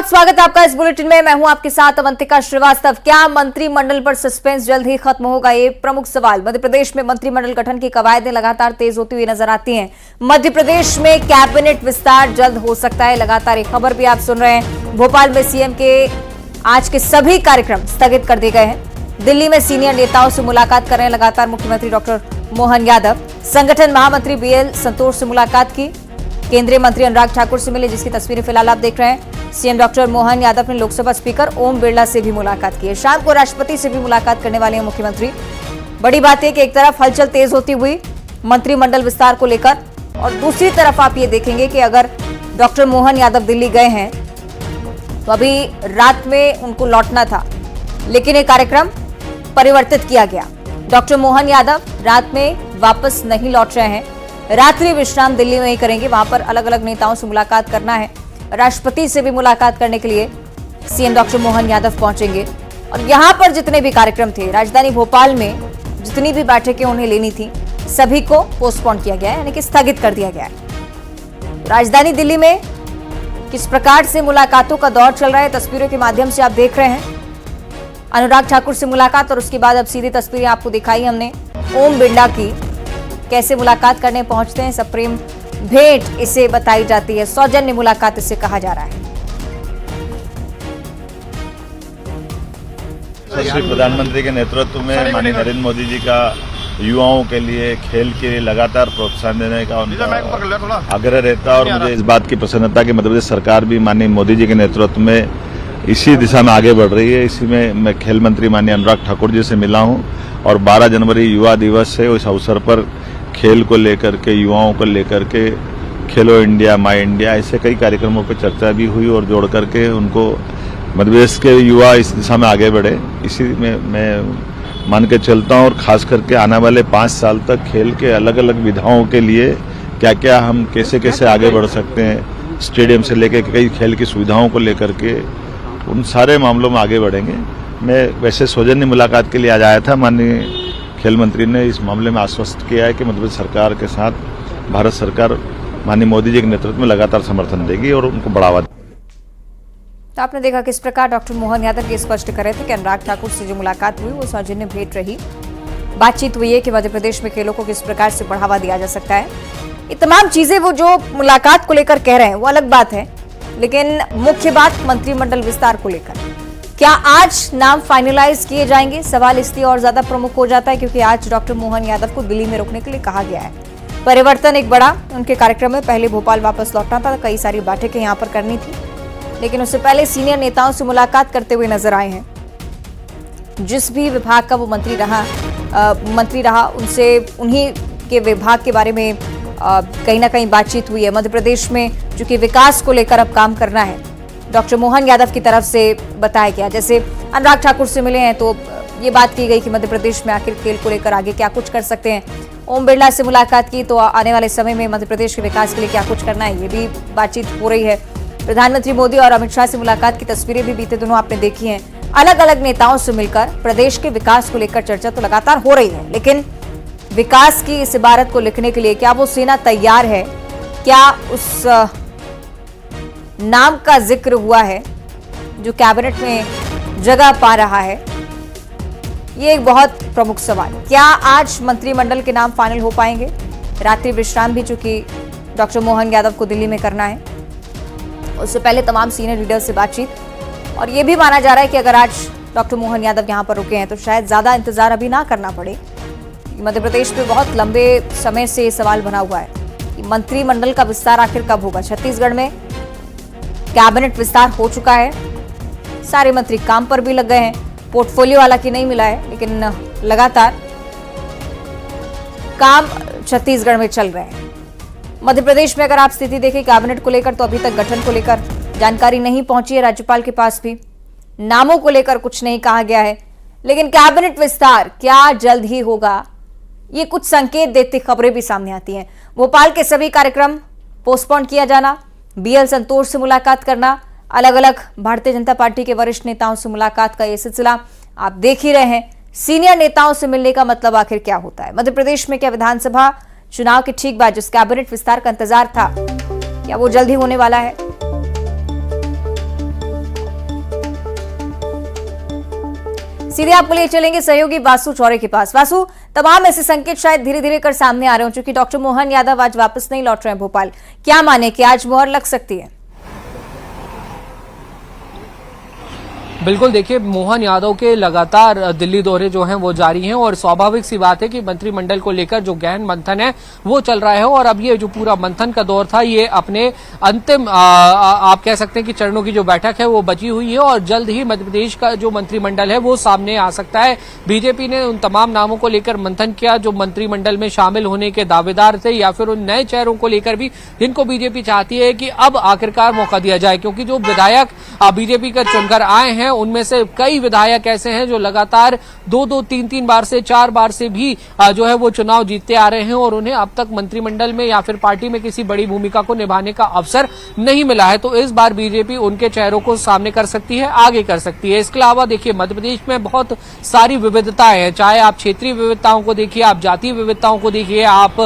बहुत स्वागत है आपका इस बुलेटिन में। मैं हूं आपके साथ अवंतिका श्रीवास्तव। क्या मंत्रिमंडल पर सस्पेंस जल्द ही खत्म होगा, ये प्रमुख सवाल। मध्य प्रदेश में मंत्रिमंडल गठन की कवायदें लगातार तेज होती हुई नजर आती हैं। मध्य प्रदेश में कैबिनेट विस्तार जल्द हो सकता है, लगातार एक खबर भी आप सुन रहे हैं। भोपाल में सीएम के आज के सभी कार्यक्रम स्थगित कर दिए गए हैं। दिल्ली में सीनियर नेताओं से मुलाकात कर रहे हैं लगातार मुख्यमंत्री डॉक्टर मोहन यादव। संगठन महामंत्री बीएल संतोष से मुलाकात की। केंद्रीय मंत्री अनुराग ठाकुर से मिले, जिसकी तस्वीरें फिलहाल आप देख रहे हैं। सीएम डॉक्टर मोहन यादव ने लोकसभा स्पीकर ओम बिरला से भी मुलाकात की है। शाम को राष्ट्रपति से भी मुलाकात करने वाले हैं मुख्यमंत्री। बड़ी बात है कि एक तरफ हलचल तेज होती हुई मंत्रिमंडल विस्तार को लेकर, और दूसरी तरफ आप ये देखेंगे कि अगर डॉक्टर मोहन यादव दिल्ली गए हैं तो अभी रात में उनको लौटना था, लेकिन ये कार्यक्रम परिवर्तित किया गया। डॉक्टर मोहन यादव रात में वापस नहीं लौट रहे हैं, रात्रि विश्राम दिल्ली में ही करेंगे। वहां पर अलग अलग नेताओं से मुलाकात करना है। राष्ट्रपति से भी मुलाकात करने के लिए सीएम डॉक्टर मोहन यादव पहुंचेंगे। और यहां पर जितने भी कार्यक्रम थे, राजधानी भोपाल में जितनी भी बैठकें उन्हें लेनी थी, सभी को पोस्टपोन किया गया है, यानी कि स्थगित कर दिया गया है। राजधानी दिल्ली में किस प्रकार से मुलाकातों का दौर चल रहा है, तस्वीरों के माध्यम से आप देख रहे हैं। अनुराग ठाकुर से मुलाकात, और उसके बाद अब सीधी तस्वीरें आपको दिखाई हमने ओम बिरला की। कैसे मुलाकात करने पहुंचते हैं, सप्रेम भेंट इसे बताई जाती है, सौजन्य मुलाकात इसे कहा जा रहा है। श्री प्रधानमंत्री के नेतृत्व में माननीय नरेंद्र मोदी जी का युवाओं के लिए, खेल के लिए लगातार प्रोत्साहन देने का उनका आग्रह रहता है। और मुझे इस बात की प्रसन्नता कि मध्य प्रदेश सरकार भी माननीय मोदी जी के नेतृत्व में इसी दिशा में आगे बढ़ रही है। इसी में मैं खेल मंत्री माननीय अनुराग ठाकुर जी से मिला हूं, और 12 जनवरी युवा दिवस है। उस अवसर पर खेल को लेकर के, युवाओं को लेकर के, खेलो इंडिया, माई इंडिया, ऐसे कई कार्यक्रमों पर चर्चा भी हुई, और जोड़ करके उनको मध्य प्रदेश के युवा इस दिशा में आगे बढ़े, इसी में मैं मान के चलता हूँ। और खास करके आने वाले 5 साल तक खेल के अलग अलग विधाओं के लिए क्या क्या हम कैसे कैसे आगे बढ़ सकते हैं, स्टेडियम से लेकर कई खेल की सुविधाओं को लेकर के, उन सारे मामलों में आगे बढ़ेंगे। मैं वैसे सौजन्य मुलाकात के लिए आज आया था। माननीय खेल मंत्री ने इस मामले में आश्वस्त किया है कि मध्य प्रदेश सरकार के साथ भारत सरकार माननीय मोदी जी के नेतृत्व में लगातार समर्थन देगी और उनको बढ़ावा देगी। तो आपने देखा किस प्रकार डॉक्टर मोहन यादव ये स्पष्ट कर रहे थे कि अनुराग ठाकुर से जो मुलाकात हुई वो सौजन्य भेंट रही। बातचीत हुई है कि मध्य प्रदेश में खेलों को किस प्रकार से बढ़ावा दिया जा सकता है। ये तमाम चीजें वो जो मुलाकात को लेकर कह रहे हैं वो अलग बात है, लेकिन मुख्य बात मंत्रिमंडल विस्तार को लेकर, क्या आज नाम फाइनलाइज किए जाएंगे? सवाल इसलिए और ज्यादा प्रमुख हो जाता है क्योंकि आज डॉक्टर मोहन यादव को दिल्ली में रुकने के लिए कहा गया है। परिवर्तन एक बड़ा उनके कार्यक्रम में, पहले भोपाल वापस लौटना था, कई सारी बैठकें यहां पर करनी थी, लेकिन उससे पहले सीनियर नेताओं से मुलाकात करते हुए नजर आए हैं। जिस भी विभाग का वो मंत्री रहा उनसे उन्हीं के विभाग के बारे में कहीं ना कहीं बातचीत हुई है। मध्य प्रदेश में चूंकि विकास को लेकर अब काम करना है, डॉक्टर मोहन यादव की तरफ से बताया गया। जैसे अनुराग ठाकुर से मिले हैं तो ये बात की गई कि मध्य प्रदेश में आखिर खेल को लेकर आगे क्या कुछ कर सकते हैं। ओम बिरला से मुलाकात की तो आने वाले समय में मध्य प्रदेश के विकास के लिए क्या कुछ करना है, ये भी बातचीत हो रही है। प्रधानमंत्री मोदी और अमित शाह से मुलाकात की तस्वीरें भी बीते दिनों आपने देखी हैं। अलग अलग नेताओं से मिलकर प्रदेश के विकास को लेकर चर्चा तो लगातार हो रही है, लेकिन विकास की इस इबारत को लिखने के लिए क्या वो सेना तैयार है? क्या उस नाम का जिक्र हुआ है जो कैबिनेट में जगह पा रहा है? ये एक बहुत प्रमुख सवाल। क्या आज मंत्रिमंडल के नाम फाइनल हो पाएंगे? रात्रि विश्राम भी चूंकि डॉक्टर मोहन यादव को दिल्ली में करना है, उससे पहले तमाम सीनियर लीडर से बातचीत, और यह भी माना जा रहा है कि अगर आज डॉक्टर मोहन यादव यहां पर रुके हैं तो शायद ज्यादा इंतजार अभी ना करना पड़े। मध्य प्रदेश में बहुत लंबे समय से सवाल बना हुआ है कि मंत्रिमंडल का विस्तार आखिर कब होगा। छत्तीसगढ़ में कैबिनेट विस्तार हो चुका है, सारे मंत्री काम पर भी लग गए हैं, पोर्टफोलियो हालांकि नहीं मिला है, लेकिन लगातार काम छत्तीसगढ़ में चल रहे हैं। मध्य प्रदेश में अगर आप स्थिति देखें कैबिनेट को लेकर, तो अभी तक गठन को लेकर जानकारी नहीं पहुंची है राज्यपाल के पास भी, नामों को लेकर कुछ नहीं कहा गया है, लेकिन कैबिनेट विस्तार क्या जल्द ही होगा, ये कुछ संकेत देती खबरें भी सामने आती हैं। भोपाल के सभी कार्यक्रम पोस्टपोन किया जाना, बीएल संतोष से मुलाकात करना, अलग अलग भारतीय जनता पार्टी के वरिष्ठ नेताओं से मुलाकात का ये सिलसिला आप देख ही रहे हैं। सीनियर नेताओं से मिलने का मतलब आखिर क्या होता है? मध्य प्रदेश में क्या विधानसभा चुनाव के ठीक बाद जिस कैबिनेट विस्तार का इंतजार था, क्या वो जल्द ही होने वाला है? सीधे आपको लिए चलेंगे सहयोगी वासु चौरे के पास। वासु, तमाम ऐसे संकेत शायद धीरे धीरे कर सामने आ रहे हो, क्योंकि डॉक्टर मोहन यादव आज वापस नहीं लौट रहे हैं भोपाल। क्या माने कि आज मुहर लग सकती है? बिल्कुल, देखिए मोहन यादव के लगातार दिल्ली दौरे जो हैं वो जारी हैं और स्वाभाविक सी बात है कि मंत्रिमंडल को लेकर जो गहन मंथन है वो चल रहा है और अब ये जो पूरा मंथन का दौर था ये अपने अंतिम आप कह सकते हैं कि चरणों की जो बैठक है वो बची हुई है और जल्द ही मध्य प्रदेश का जो मंत्रिमंडल है वो सामने आ सकता है। बीजेपी ने उन तमाम नामों को लेकर मंथन किया जो मंत्रिमंडल में शामिल होने के दावेदार थे या फिर उन नए चेहरों को लेकर भी जिनको बीजेपी चाहती है कि अब आखिरकार मौका दिया जाए, क्योंकि जो विधायक बीजेपी का चुनकर आए हैं उनमें से कई विधायक ऐसे हैं जो लगातार 2-2, 3-3 बार से 4 बार से भी जो है वो चुनाव जीतते आ रहे हैं और उन्हें अब तक मंत्रिमंडल में या फिर पार्टी में किसी बड़ी भूमिका को निभाने का अवसर नहीं मिला है। तो इस बार बीजेपी उनके चेहरों को सामने कर सकती है, आगे कर सकती है। इसके अलावा देखिए मध्य प्रदेश में बहुत सारी विविधताएं हैं, चाहे आप क्षेत्रीय विविधताओं को देखिए, आप जातीय विविधताओं को देखिए, आप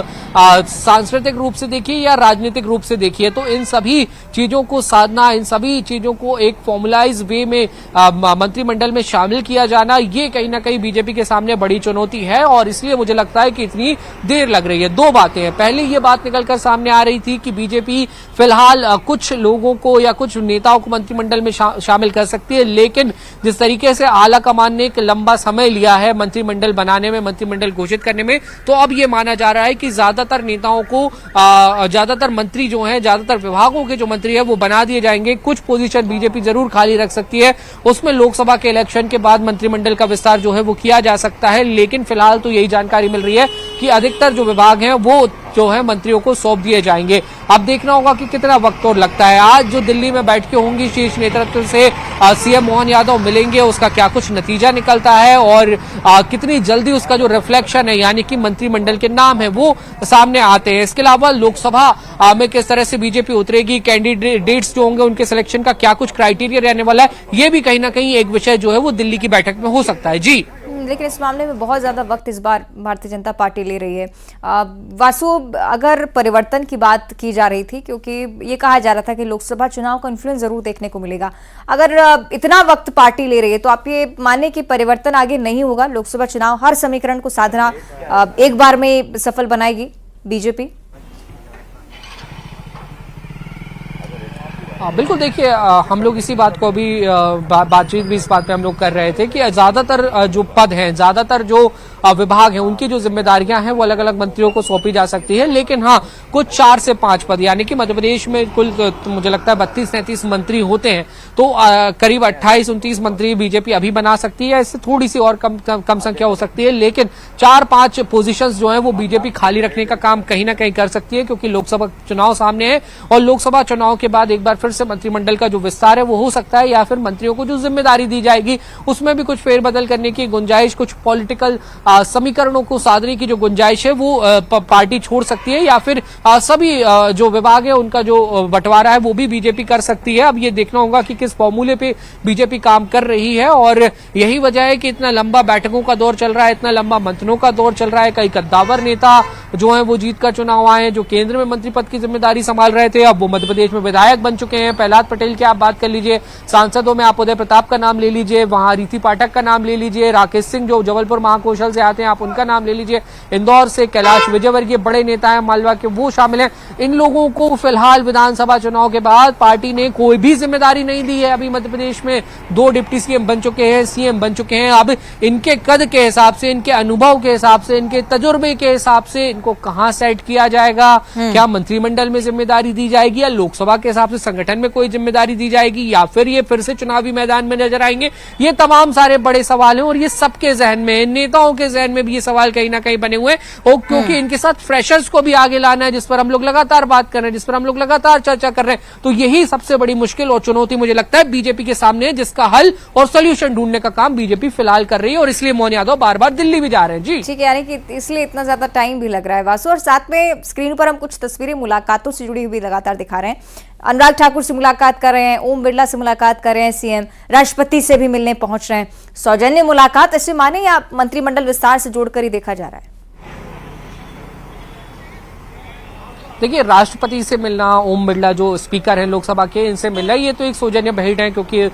सांस्कृतिक रूप से देखिए या राजनीतिक रूप से देखिए। तो इन सभी चीजों को साधना, इन सभी चीजों को एक फॉर्मुलाइज वे में मंत्रिमंडल में शामिल किया जाना, ये कहीं ना कहीं बीजेपी के सामने बड़ी चुनौती है और इसलिए मुझे लगता है कि इतनी देर लग रही है। दो बातें हैं, पहले ये बात निकलकर सामने आ रही थी कि बीजेपी फिलहाल कुछ लोगों को या कुछ नेताओं को मंत्रिमंडल में शामिल कर सकती है, लेकिन जिस तरीके से आला कमान ने एक लंबा समय लिया है मंत्रिमंडल बनाने में, मंत्रिमंडल घोषित करने में, तो अब ये माना जा रहा है कि ज्यादातर नेताओं को ज्यादातर मंत्री जो हैं, ज्यादातर विभागों के जो मंत्री है वो बना दिए जाएंगे। कुछ पोजीशन बीजेपी जरूर खाली रख सकती है, उसमें लोकसभा के इलेक्शन के बाद मंत्रिमंडल का विस्तार जो है वो किया जा सकता है, लेकिन फिलहाल तो यही जानकारी मिल रही है कि अधिकतर जो विभाग हैं वो जो है मंत्रियों को सौंप दिए जाएंगे। अब देखना होगा कि कितना वक्त और लगता है। आज जो दिल्ली में बैठकें होंगी शीर्ष नेतृत्व से सीएम मोहन यादव मिलेंगे, उसका क्या कुछ नतीजा निकलता है और कितनी जल्दी उसका जो रिफ्लेक्शन है यानी कि मंत्रिमंडल के नाम है वो सामने आते हैं। इसके अलावा लोकसभा में किस तरह से बीजेपी उतरेगी, कैंडिडेट्स जो होंगे उनके सिलेक्शन का क्या कुछ क्राइटेरिया रहने वाला है, ये भी कहीं ना कहीं एक विषय जो है वो दिल्ली की बैठक में हो सकता है। जी, लेकिन इस मामले में बहुत ज्यादा वक्त इस बार भारतीय जनता पार्टी ले रही है। वासु, अगर परिवर्तन की बात की जा रही थी, क्योंकि ये कहा जा रहा था कि लोकसभा चुनाव का इन्फ्लुएंस जरूर देखने को मिलेगा, अगर इतना वक्त पार्टी ले रही है तो आप ये माने कि परिवर्तन आगे नहीं होगा? लोकसभा चुनाव हर समीकरण को साधना एक बार में सफल बनाएगी बीजेपी? बिल्कुल, देखिए हम लोग इसी बात को अभी बातचीत भी इस बात पे हम लोग कर रहे थे कि ज्यादातर जो पद हैं, ज्यादातर जो विभाग हैं, उनकी जो जिम्मेदारियां हैं वो अलग अलग मंत्रियों को सौंपी जा सकती है, लेकिन हाँ कुछ 4 से 5 पद यानी कि मध्य प्रदेश में कुल तो मुझे लगता है 32-33 मंत्री होते हैं, तो करीब 28-29 मंत्री बीजेपी अभी बना सकती है। इससे थोड़ी सी और कम संख्या हो सकती है, लेकिन 4-5 पोजीशंस जो है वो बीजेपी खाली रखने का काम कहीं ना कहीं कर सकती है, क्योंकि लोकसभा चुनाव सामने है और लोकसभा चुनाव के बाद एक बार फिर से मंत्रिमंडल का जो विस्तार है वो हो सकता है, या फिर मंत्रियों को जो जिम्मेदारी दी जाएगी उसमें भी कुछ फेरबदल करने की गुंजाइश, कुछ पॉलिटिकल समीकरणों को साधने की जो गुंजाइश है वो पार्टी छोड़ सकती है, या फिर सभी जो विभाग है उनका जो बंटवारा है वो भी बीजेपी कर सकती है। अब ये देखना होगा कि किस फॉर्मूले पे बीजेपी काम कर रही है और यही वजह है कि इतना लंबा बैठकों का दौर चल रहा है, इतना लंबा मंथनों का दौर चल रहा है। कई कद्दावर नेता जो है वो जीत कर चुनाव आए, जो केंद्र में मंत्री पद की जिम्मेदारी संभाल रहे थे, अब वो मध्य प्रदेश में विधायक बन चुके हैं। प्रहलाद पटेल की आप बात कर लीजिए, सांसदों में आप उदय प्रताप का नाम ले लीजिए, वहां रीति पाठक का नाम ले लीजिए, राकेश सिंह जो जबलपुर महाकौशल से आते हैं आप उनका नाम ले लीजिए, इंदौर से कैलाश विजयवर्गीय बड़े नेता है मालवा के, वो शामिल हैं। इन लोगों को फिलहाल विधानसभा चुनाव के बाद पार्टी ने कोई भी जिम्मेदारी नहीं दी है। अभी मध्य प्रदेश में 2 डिप्टी सीएम बन चुके हैं, सीएम बन चुके हैं। अब इनके कद के हिसाब से, इनके अनुभव के हिसाब से, इनके तजुर्बे के हिसाब से इनको कहां सेट किया जाएगा, क्या मंत्रिमंडल में जिम्मेदारी दी जाएगी या लोकसभा के हिसाब से संगठन में कोई जिम्मेदारी दी जाएगी, या फिर ये फिर से चुनावी मैदान में नजर आएंगे, ये तमाम सारे बड़े सवाल हैं और ये सबके जहन में, नेताओं के जहन में भी ये सवाल कहीं ना कहीं बने हुए हैं। और क्योंकि इनके साथ फ्रेशर्स को भी आगे लाना है, जिस पर हम लोग लगातार बात कर रहे हैं, जिस पर हम लोग लगातार चर्चा कर रहे हैं, तो यही सबसे बड़ी मुश्किल और चुनौती मुझे लगता है बीजेपी के सामने है, जिसका हल और सोल्यूशन ढूंढने का काम बीजेपी फिलहाल कर रही है और इसलिए मोहन यादव बार बार दिल्ली भी जा रहे हैं। जी ठीक है, यानी कि इसलिए इतना ज्यादा टाइम भी लग रहा है वासु। और साथ में स्क्रीन पर हम कुछ तस्वीरें मुलाकातों से जुड़ी हुई लगातार दिखा रहे हैं। अनुराग ठाकुर से मुलाकात कर रहे हैं, ओम बिरला से मुलाकात कर रहे हैं, सीएम राष्ट्रपति से भी मिलने पहुंच रहे हैं। सौजन्य मुलाकात ऐसे माने या मंत्रिमंडल विस्तार से जोड़कर ही देखा जा रहा है? देखिए, राष्ट्रपति से मिलना, ओम बिरला जो स्पीकर हैं लोकसभा के, इनसे मिलना, ये तो एक सौजन्य भेंट है, क्योंकि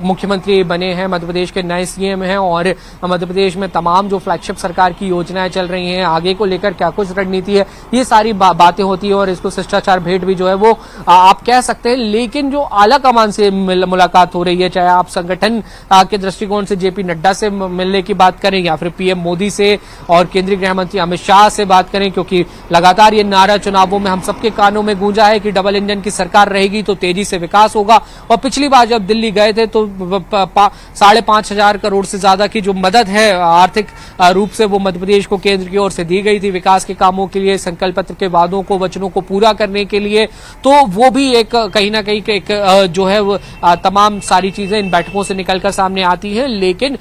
मुख्यमंत्री बने हैं, मध्य प्रदेश के नए सीएम हैं और मध्य प्रदेश में तमाम जो फ्लैगशिप सरकार की योजनाएं चल रही हैं, आगे को लेकर क्या कुछ रणनीति है, ये सारी बातें होती है और इसको शिष्टाचार भेंट भी जो है वो आप कह सकते हैं। लेकिन जो आला कमान से मुलाकात हो रही है, चाहे आप संगठन के दृष्टिकोण से जेपी नड्डा से मिलने की बात करें या फिर पीएम मोदी से और केंद्रीय गृह मंत्री अमित शाह से बात करें, क्योंकि लगातार ये नारा चुनावों में हम सबके कानों में गूंजा है कि डबल इंजन की सरकार रहेगी तो तेजी से विकास होगा। और पिछली बार जब दिल्ली गए थे तो 5,500 करोड़ से ज्यादा की जो मदद है आर्थिक रूप से, वो मध्य प्रदेश को केंद्र की ओर से दी गई थी विकास के कामों के लिए, संकल्प पत्र के वादों को, वचनों को पूरा करने के लिए। तो वो भी एक कहीं ना कहीं एक जो है वो तमाम सारी चीजें इन बैठकों से निकलकर सामने आती है। लेकिन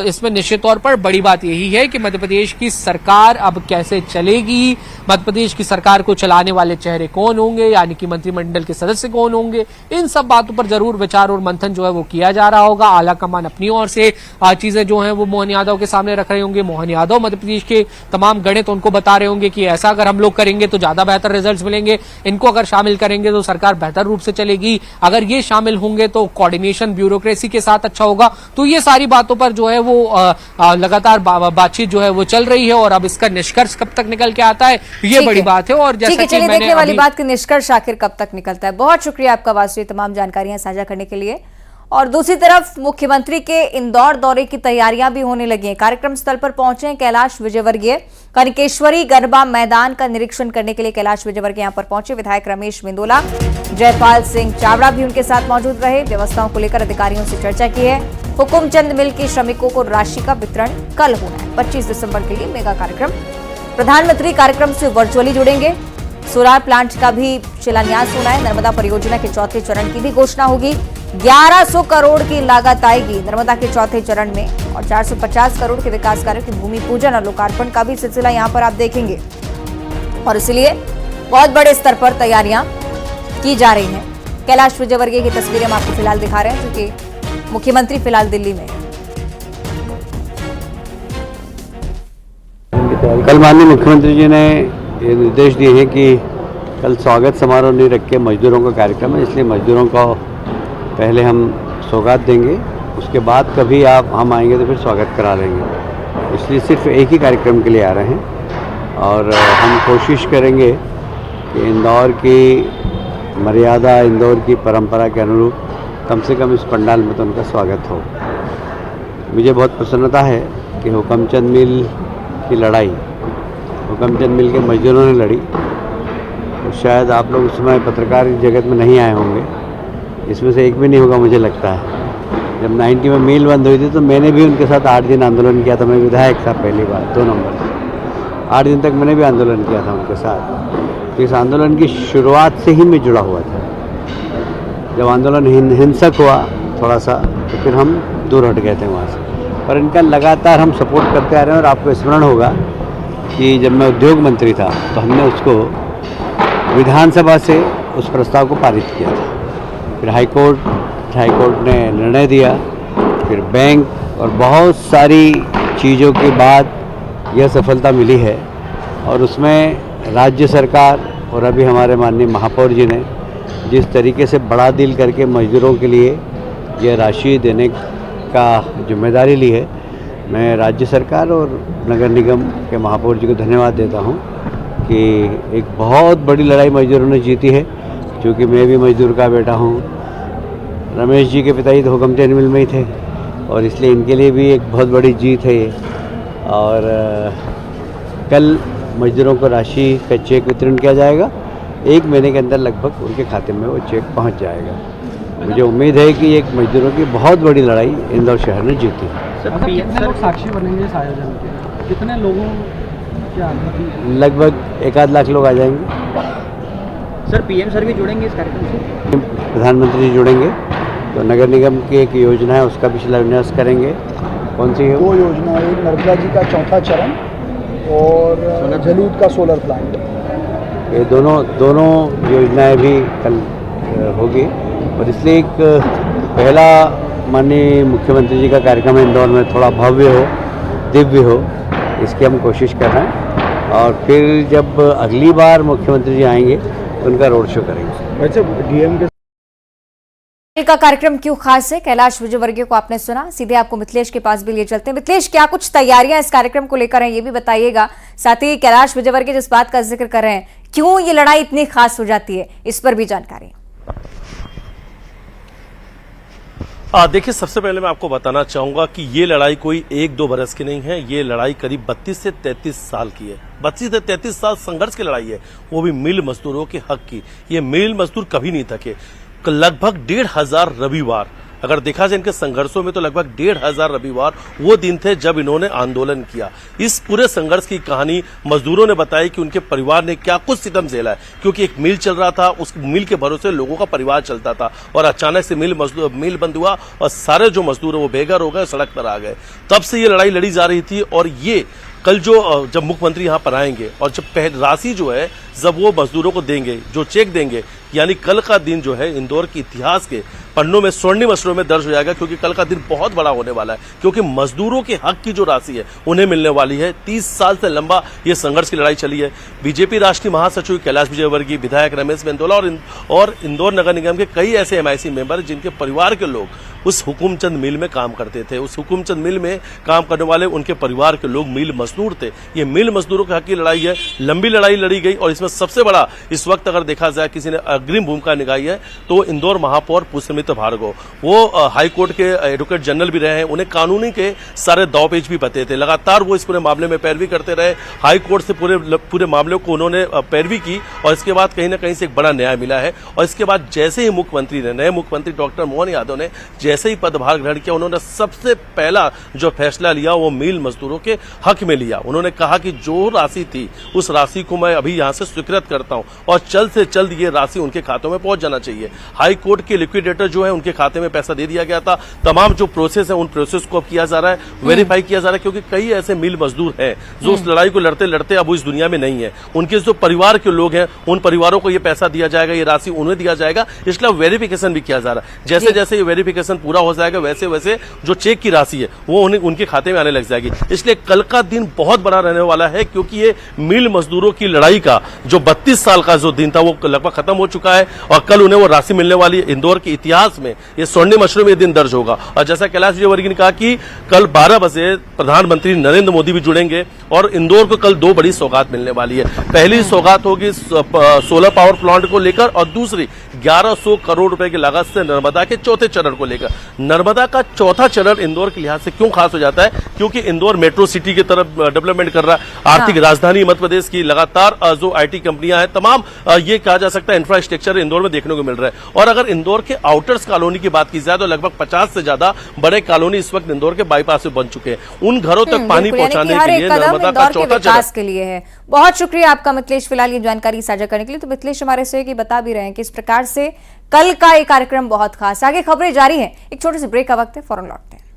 इसमें निश्चित तौर पर बड़ी बात यही है कि मध्य प्रदेश की सरकार अब कैसे चलेगी, मध्य प्रदेश की सरकार को चलाने वाले चेहरे कौन होंगे, यानी कि मंत्रिमंडल के सदस्य कौन होंगे, इन सब बातों पर जरूर विचार और मंथन जो है वो किया जा रहा होगा। आला कमान अपनी ओर से चीजें जो हैं वो मोहन यादव के सामने रख रहे होंगे, मोहन यादव मध्य प्रदेश के तमाम गणित उनको बता रहे होंगे कि ऐसा अगर हम लोग करेंगे तो ज्यादा बेहतर रिजल्ट्स मिलेंगे, इनको अगर शामिल करेंगे तो सरकार बेहतर रूप से चलेगी, अगर ये शामिल होंगे तो कोऑर्डिनेशन ब्यूरोक्रेसी के साथ अच्छा होगा। तो ये सारी बातों पर जो है वो लगातार बातचीत जो है वो चल रही है और अब इसका निष्कर्ष कब तक निकल के आता है, ये बड़ी बात है। और जैसा कि मैंने देखने वाली बात कि निष्कर्ष आखिर कब तक निकलता है। बहुत शुक्रिया आपका वासु, तमाम जानकारियां साझा करने के लिए। और दूसरी तरफ मुख्यमंत्री के इंदौर दौरे की तैयारियां भी होने लगी हैं। कार्यक्रम स्थल पर पहुंचे कैलाश विजयवर्गीय। कनकेश्वरी गरबा मैदान का निरीक्षण करने के लिए कैलाश विजयवर्गीय यहां पर पहुंचे। विधायक रमेश मेंदोला, जयपाल सिंह चावड़ा भी उनके साथ मौजूद रहे। व्यवस्थाओं को लेकर अधिकारियों से चर्चा की है। हुकुमचंद मिल के श्रमिकों को राशि का वितरण कल होना है। 25 दिसंबर के लिए मेगा कार्यक्रम। प्रधानमंत्री कार्यक्रम से वर्चुअली जुड़ेंगे। सोलार प्लांट का भी शिलान्यास होना है। नर्मदा परियोजना के चौथे चरण की भी घोषणा होगी। 1100 करोड़ की लागत आएगी नर्मदा के चौथे चरण में और 450 करोड़ के विकास कार्य की भूमि पूजन और लोकार्पण का भी सिलसिला यहां पर आप देखेंगे। और इसलिए बहुत बड़े स्तर पर तैयारियां की जा रही हैं। कैलाश विजयवर्गीय की तस्वीरें हम आपको फिलहाल दिखा रहे हैं, क्योंकि मुख्यमंत्री फिलहाल दिल्ली में। कल माननीय मुख्यमंत्री जी ने ये निर्देश दिए हैं कि कल स्वागत समारोह नहीं रख के मजदूरों का कार्यक्रम है, इसलिए मजदूरों को पहले हम सौगात देंगे, उसके बाद कभी हम आएंगे तो फिर स्वागत करा लेंगे। इसलिए सिर्फ एक ही कार्यक्रम के लिए आ रहे हैं और हम कोशिश करेंगे कि इंदौर की मर्यादा, इंदौर की परंपरा के अनुरूप कम से कम इस पंडाल में तो उनका स्वागत हो। मुझे बहुत प्रसन्नता है कि हुकुमचंद मिल की लड़ाई हुकुमचंद मिल के मजदूरों ने लड़ी। तो शायद आप लोग उस समय पत्रकार जगत में नहीं आए होंगे, इसमें से एक भी नहीं होगा मुझे लगता है। जब 90 में मिल बंद हुई थी तो मैंने भी उनके साथ 8 दिन आंदोलन किया था। मैं विधायक था पहली बार 2 नंबर से। 8 दिन तक मैंने भी आंदोलन किया था उनके साथ। तो इस आंदोलन की शुरुआत से ही मैं जुड़ा हुआ था। जब आंदोलन हिंसक हुआ थोड़ा सा तो फिर हम दूर हट गए थे वहाँ से, पर इनका लगातार हम सपोर्ट करते आ रहे हैं। और आपको स्मरण होगा कि जब मैं उद्योग मंत्री था तो हमने उसको विधानसभा से उस प्रस्ताव को पारित किया था। फिर हाईकोर्ट ने निर्णय दिया, फिर बैंक और बहुत सारी चीज़ों के बाद यह सफलता मिली है। और उसमें राज्य सरकार और अभी हमारे माननीय महापौर जी ने जिस तरीके से बड़ा दिल करके मजदूरों के लिए यह राशि देने का जिम्मेदारी ली है, मैं राज्य सरकार और नगर निगम के महापौर जी को धन्यवाद देता हूं कि एक बहुत बड़ी लड़ाई मजदूरों ने जीती है। क्योंकि मैं भी मजदूर का बेटा हूं, रमेश जी के पिताजी तो हुकुमचंद मिल में ही थे और इसलिए इनके लिए भी एक बहुत बड़ी जीत है ये। और कल मजदूरों को राशि का चेक वितरण किया जाएगा। 1 महीने के अंदर लगभग उनके खाते में वो चेक पहुंच जाएगा। मुझे उम्मीद है कि एक मजदूरों की बहुत बड़ी लड़ाई इंदौर शहर ने जीती है। कितने लोग साक्षी बनेंगे इस आयोजन के? कितने लोगों क्या? लगभग 1-8 लाख लोग आ जाएंगे। सर पीएम सर भी जुड़ेंगे इस कार्यक्रम से? प्रधानमंत्री जी जुड़ेंगे तो नगर निगम की एक योजना है उसका भी शिलान्यास करेंगे। कौन सी है? 2 योजना, एक नर्मदा जी का चौथा चरण और जलूद का सोलर प्लांट। ये दोनों योजनाएं भी कल होगी। और इसलिए एक पहला माननीय मुख्यमंत्री जी का कार्यक्रम इंदौर में थोड़ा भव्य हो, दिव्य हो, इसकी हम कोशिश कर रहे हैं। और फिर जब अगली बार मुख्यमंत्री जी आएंगे तो उनका रोड शो करेंगे। अच्छा, डीएम के का कार्यक्रम क्यों खास है? कैलाश विजयवर्गीय को आपने सुना, सीधे आपको मिथिलेश के पास भी ले चलते हैं। मिथिलेश, क्या कुछ तैयारियां इस कार्यक्रम को लेकर हैं, ये भी बताइएगा। साथ ही कैलाश विजयवर्गीय जिस बात का जिक्र कर रहे हैं, क्यों ये लड़ाई इतनी खास हो जाती है, इस पर भी जानकारी। देखिए, सबसे पहले मैं आपको बताना चाहूंगा कि ये लड़ाई कोई 1-2 बरस की नहीं है। ये लड़ाई करीब 32 से 33 साल की है। 32 से 33 साल संघर्ष की लड़ाई है, वो भी मिल मजदूरों के हक की। ये मिल मजदूर कभी नहीं थके। लगभग 1,500 रविवार, अगर देखा जाए इनके संघर्षों में, तो लगभग 1,500 रविवार वो दिन थे जब इन्होंने आंदोलन किया। इस पूरे संघर्ष की कहानी मजदूरों ने बताई कि उनके परिवार ने क्या कुछ सितम झेला है, क्योंकि एक मिल चल रहा था, उस मिल के भरोसे लोगों का परिवार चलता था, और अचानक से मिल बंद हुआ और सारे जो मजदूर है वो बेघर हो गए, सड़क पर आ गए। तब से ये लड़ाई लड़ी जा रही थी। और ये कल जब मुख्यमंत्री यहाँ पर आएंगे और जब राशि जो है जब वो मजदूरों को देंगे, जो चेक देंगे, यानी कल का दिन जो है इंदौर के इतिहास के पन्नों में, स्वर्णिम अक्षरों में दर्ज हो जाएगा, क्योंकि कल का दिन बहुत बड़ा होने वाला है। क्योंकि मजदूरों के हक की जो राशि है उन्हें मिलने वाली है। 30 साल से लंबा ये संघर्ष की लड़ाई चली है। बीजेपी राष्ट्रीय महासचिव कैलाश विजयवर्गीय, विधायक रमेश मेंदोला और इंदौर नगर निगम के कई ऐसे एमआईसी मेंबर जिनके परिवार के लोग उस हुकुमचंद मिल में काम करते थे। उस हुकुमचंद मिल में काम करने वाले उनके परिवार के लोग मिल मजदूर थे। ये मिल मजदूरों के हक की लड़ाई है। लंबी लड़ाई लड़ी गई, और इसमें सबसे बड़ा इस वक्त अगर देखा जाए किसी ने अग्रिम भूमिका निभाई है तो इंदौर महापौर पुष्पमित्र भार्गव। वो हाई कोर्ट के एडवोकेट जनरल भी रहे हैं। उन्हें कानूनी के सारे दावपेच भी पते थे। लगातार वो इस पूरे मामले में पैरवी करते रहे। हाई कोर्ट से पूरे मामले को उन्होंने पैरवी की, और इसके बाद कहीं ना कहीं से एक बड़ा न्याय मिला है। और इसके बाद जैसे ही नए मुख्यमंत्री डॉक्टर मोहन यादव ने जैसे ही पदभार ग्रहण किया, उन्होंने सबसे पहला जो फैसला लिया वो मिल मजदूरों के हक में लिया। उन्होंने कहा कि जो राशि थी उस राशि को मैं अभी यहां से स्वीकृत करता हूं, और जल्द से जल्द ये राशि उनके खातों में पहुंच जाना चाहिए। हाई कोर्ट के लिक्विडेटर जो है उनके खाते में पैसा दे दिया गया था। तमाम जो प्रोसेस है उन प्रोसेस को अब किया जा रहा है, वेरीफाई किया जा रहा है, क्योंकि कई ऐसे मिल मजदूर हैं जो उस लड़ाई को लड़ते लड़ते अब इस दुनिया में नहीं है। उनके जो परिवार के लोग हैं उन परिवारों को ये पैसा दिया जाएगा, ये राशि उन्हें दिया जाएगा। इसलिए वेरिफिकेशन भी किया जा रहा है। जैसे जैसे ये वेरिफिकेशन पूरा हो जाएगा वैसे वैसे जो चेक की राशि है वो उनके खाते में आने लग जाएगी। इसलिए कल का दिन बहुत बड़ा रहने वाला है, क्योंकि ये मिल मजदूरों की लड़ाई का जो 32 साल का जो दिन था वो लगभग खत्म हो चुका है, और कल उन्हें वो राशि मिलने वाली है। इंदौर के इतिहास में ये स्वर्णिम अक्षरों में ये दिन दर्ज होगा। और जैसा कैलाश विजयवर्गीय ने कहा कि कल 12 बजे प्रधानमंत्री नरेंद्र मोदी भी जुड़ेंगे, और इंदौर को कल 2 बड़ी सौगात मिलने वाली है। पहली सौगात होगी सोलर पावर प्लांट को लेकर, और दूसरी 1100 करोड़ रुपए की लागत से नर्मदा के चौथे चरण को लेकर। नर्मदा का चौथा चरण इंदौर के लिहाज से क्यों खास हो जाता है? क्योंकि इंदौर मेट्रो सिटी की तरफ डेवलपमेंट कर रहा है। आर्थिक राजधानी मध्य प्रदेश की, लगातार जो आईटी कंपनियां हैं, तमाम ये कहा जा सकता है इंफ्रास्ट्रक्चर इंदौर में देखने को मिल रहा है। और अगर इंदौर के आउटर्स कॉलोनी की बात की जाए तो लगभग 50 से ज्यादा बड़े कॉलोनी इस वक्त इंदौर के बाईपास में बन चुके हैं। उन घरों तक पानी पहुंचाने के लिए नर्मदा का चौथा चरण के लिए है। बहुत शुक्रिया आपका मिथिलेश, फिलहाल ये जानकारी साझा करने के लिए। तो मिथिलेश हमारे सहयोगी बता भी रहे हैं कि इस प्रकार से कल का ये कार्यक्रम बहुत खास। आगे खबरें जारी हैं, एक छोटे से ब्रेक का वक्त है, फौरन लौटते हैं।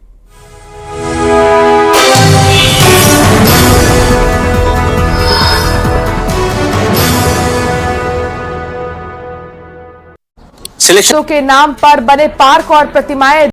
सिलेक्शन के नाम पर बने पार्क और प्रतिमाएं